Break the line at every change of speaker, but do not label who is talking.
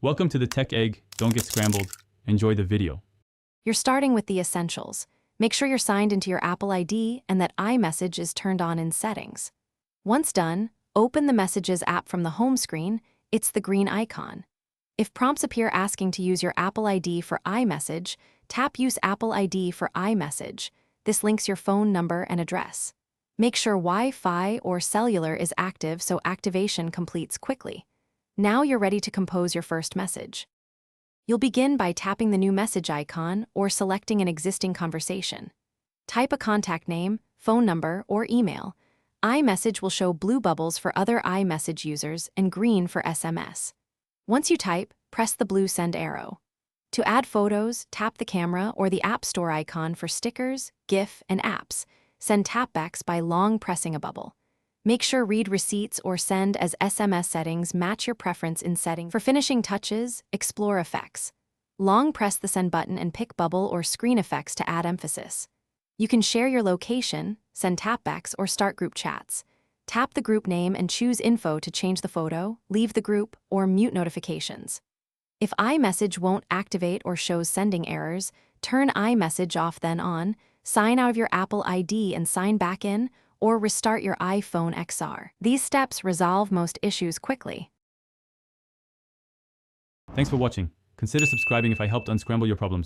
Welcome to the Tech Egg. Don't get scrambled. Enjoy the video.
You're starting with the essentials. Make sure you're signed into your Apple ID and that iMessage is turned on in settings. Once done, open the Messages app from the home screen. It's the green icon. If prompts appear asking to use your Apple ID for iMessage, tap Use Apple ID for iMessage. This links your phone number and address. Make sure Wi-Fi or cellular is active so activation completes quickly. Now you're ready to compose your first message. You'll begin by tapping the new message icon or selecting an existing conversation. Type a contact name, phone number, or email. iMessage will show blue bubbles for other iMessage users and green for SMS. Once you type, press the blue send arrow. To add photos, tap the camera or the App Store icon for stickers, GIF, and apps. Send tapbacks by long pressing a bubble. Make sure Read Receipts or Send as SMS settings match your preference in setting. For finishing touches, explore effects. Long press the Send button and pick bubble or screen effects to add emphasis. You can share your location, send tapbacks, or start group chats. Tap the group name and choose Info to change the photo, leave the group, or mute notifications. If iMessage won't activate or shows sending errors, turn iMessage off then on, sign out of your Apple ID and sign back in, or restart your iPhone XR. These steps resolve most issues quickly.
Thanks for watching. Consider subscribing if I helped unscramble your problems.